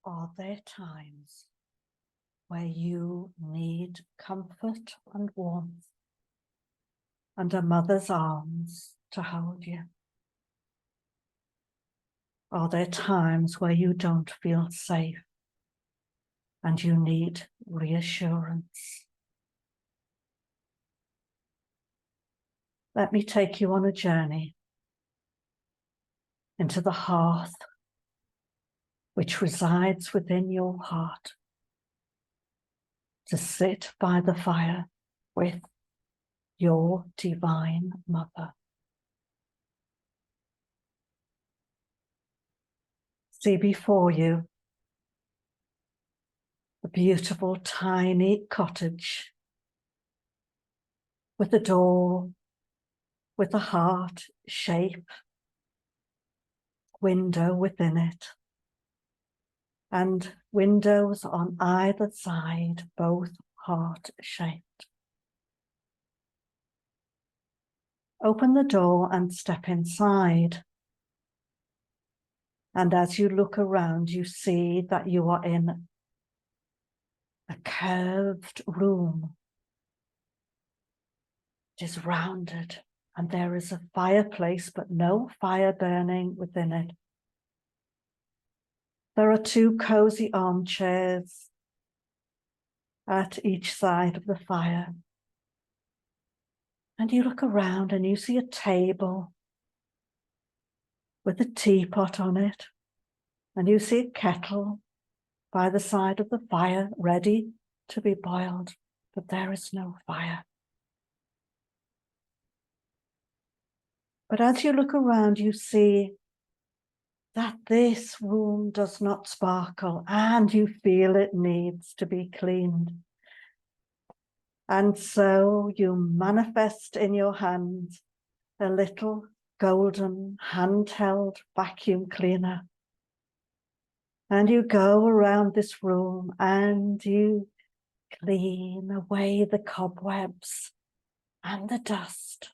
Are there times where you need comfort and warmth and a mother's arms to hold you? Are there times where you don't feel safe and you need reassurance? Let me take you on a journey into the hearth which resides within your heart, to sit by the fire with your divine mother. See before you a beautiful tiny cottage with a door with a heart shape window within it, and windows on either side, both heart-shaped. Open the door and step inside. And as you look around, you see that you are in a curved room. It is rounded, and there is a fireplace, but no fire burning within it. There are two cozy armchairs at each side of the fire. And you look around and you see a table with a teapot on it. And you see a kettle by the side of the fire ready to be boiled, but there is no fire. But as you look around, you see that this room does not sparkle, and you feel it needs to be cleaned. And so you manifest in your hands a little golden handheld vacuum cleaner. And you go around this room and you clean away the cobwebs and the dust.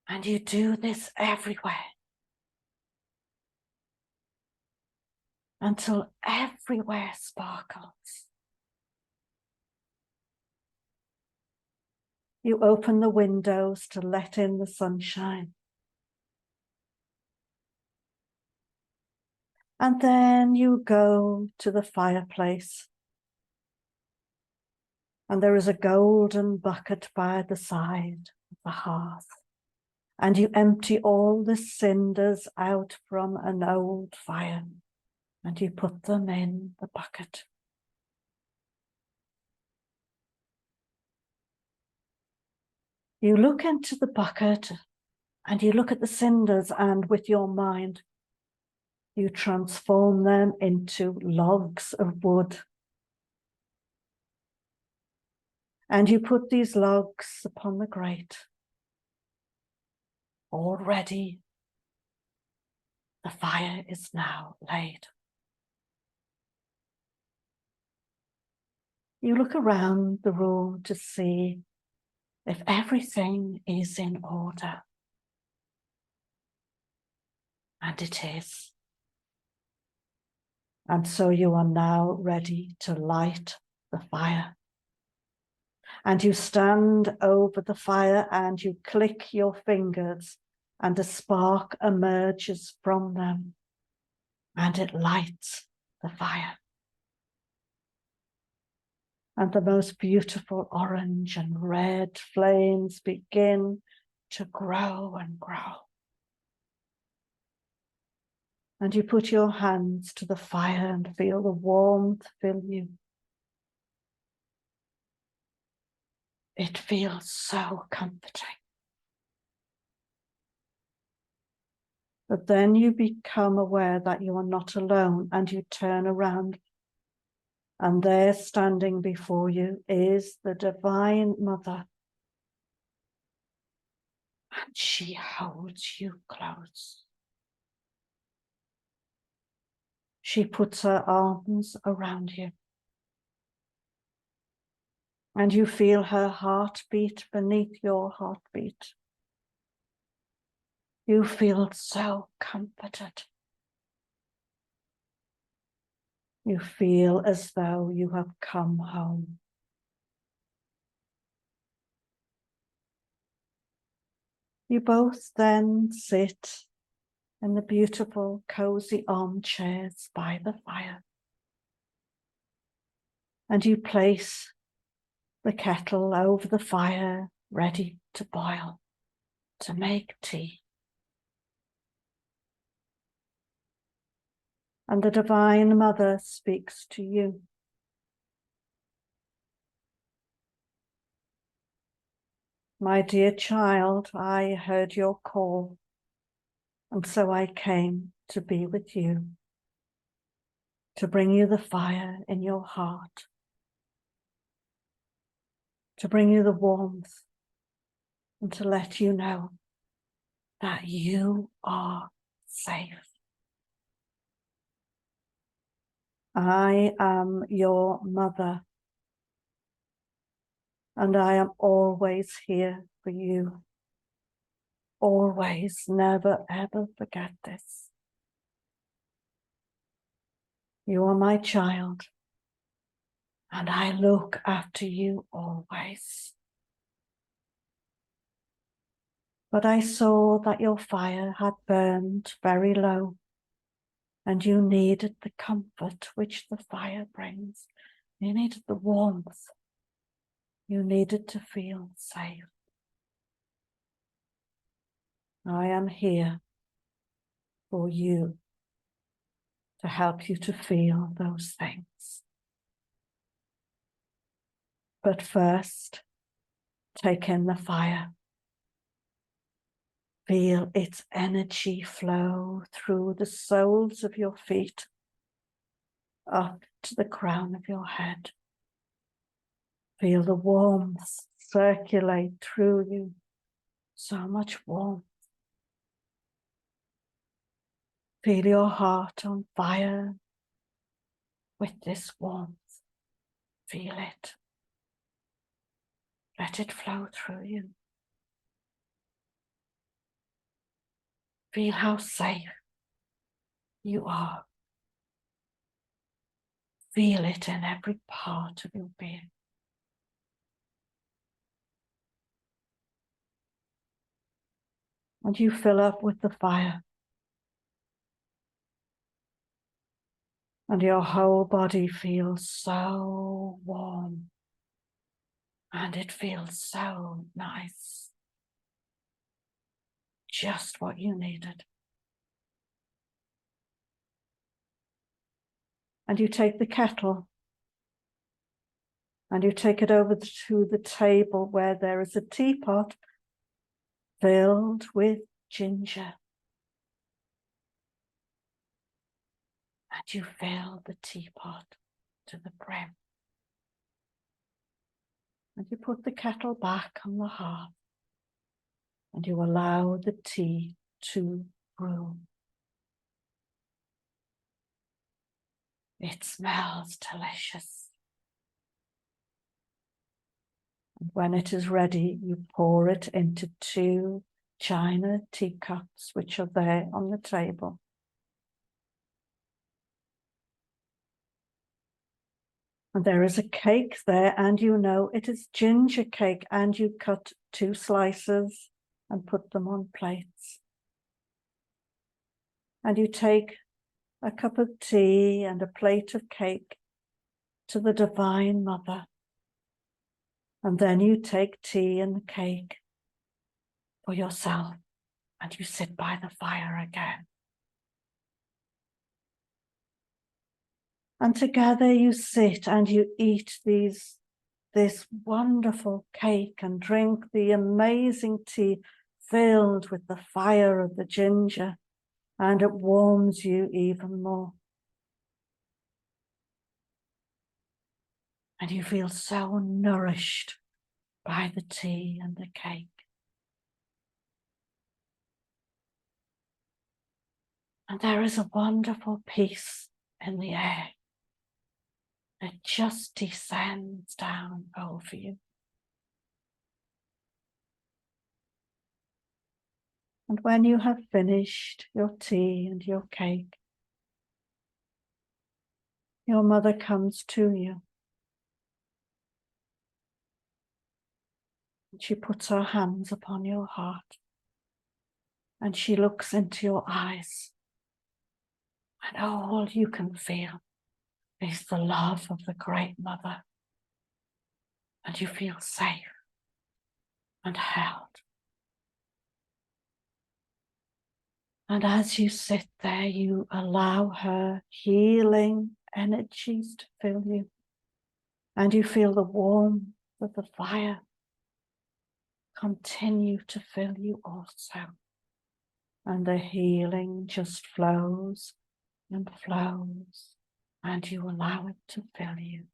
And you do this everywhere until everywhere sparkles. You open the windows to let in the sunshine. And then you go to the fireplace. And there is a golden bucket by the side of the hearth. And you empty all the cinders out from an old fire. And you put them in the bucket. You look into the bucket and you look at the cinders, and with your mind, you transform them into logs of wood. And you put these logs upon the grate. Already, the fire is now laid. You look around the room to see if everything is in order. And it is. And so you are now ready to light the fire. And you stand over the fire and you click your fingers and a spark emerges from them and it lights the fire. And the most beautiful orange and red flames begin to grow and grow. And you put your hands to the fire and feel the warmth fill you. It feels so comforting. But then you become aware that you are not alone, and you turn around, and there standing before you is the Divine Mother. And she holds you close. She puts her arms around you. And you feel her heartbeat beneath your heartbeat. You feel so comforted. You feel as though you have come home. You both then sit in the beautiful, cozy armchairs by the fire. And you place the kettle over the fire, ready to boil, to make tea. And the Divine Mother speaks to you. My dear child, I heard your call, and so I came to be with you, to bring you the fire in your heart, to bring you the warmth, and to let you know that you are safe. I am your mother, and I am always here for you. Always, never, ever forget this. You are my child, and I look after you always. But I saw that your fire had burned very low, and you needed the comfort which the fire brings. You needed the warmth. You needed to feel safe. I am here for you to help you to feel those things. But first, take in the fire. Feel its energy flow through the soles of your feet, up to the crown of your head. Feel the warmth circulate through you. So much warmth. Feel your heart on fire with this warmth. Feel it. Let it flow through you. Feel how safe you are. Feel it in every part of your being. And you fill up with the fire. And your whole body feels so warm. And it feels so nice. Just what you needed. And you take the kettle and you take it over to the table where there is a teapot filled with ginger. And you fill the teapot to the brim. And you put the kettle back on the hearth. And you allow the tea to brew. It smells delicious. And when it is ready, you pour it into 2 china teacups, which are there on the table. And there is a cake there, and you know it is ginger cake, and you cut 2 slices and put them on plates. And you take a cup of tea and a plate of cake to the Divine Mother. And then you take tea and the cake for yourself, and you sit by the fire again. And together you sit and you eat this wonderful cake and drink the amazing tea filled with the fire of the ginger, and it warms you even more. And you feel so nourished by the tea and the cake. And there is a wonderful peace in the air. It just descends down over you. And when you have finished your tea and your cake, Your mother comes to you. She puts her hands upon your heart and she looks into your eyes. And all you can feel is the love of the Great Mother. And you feel safe and held. And as you sit there, you allow her healing energies to fill you. And you feel the warmth of the fire continue to fill you also. And the healing just flows and flows, and you allow it to fill you.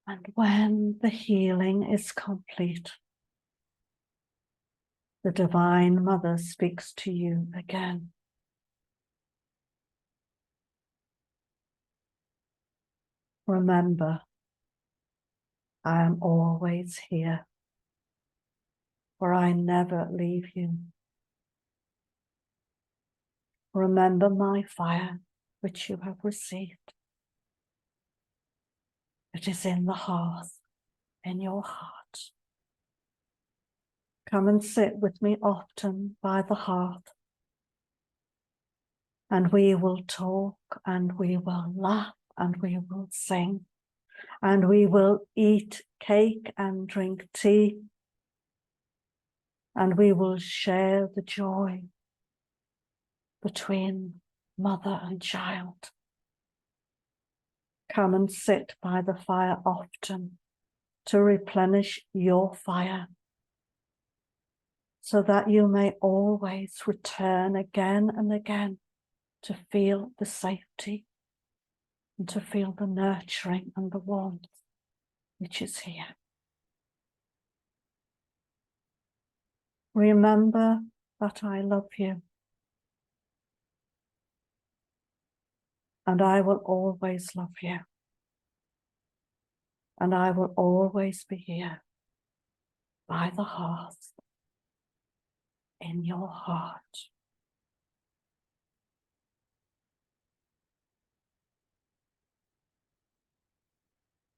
And when the healing is complete, the Divine Mother speaks to you again. Remember, I am always here, for I never leave you. Remember my fire, which you have received. It is in the hearth, in your heart. Come and sit with me often by the hearth, and we will talk, and we will laugh, and we will sing, and we will eat cake and drink tea, and we will share the joy between mother and child. Come and sit by the fire often to replenish your fire, so that you may always return again and again to feel the safety and to feel the nurturing and the warmth which is here. Remember that I love you, And I will always love you. And I will always be here by the hearth in your heart.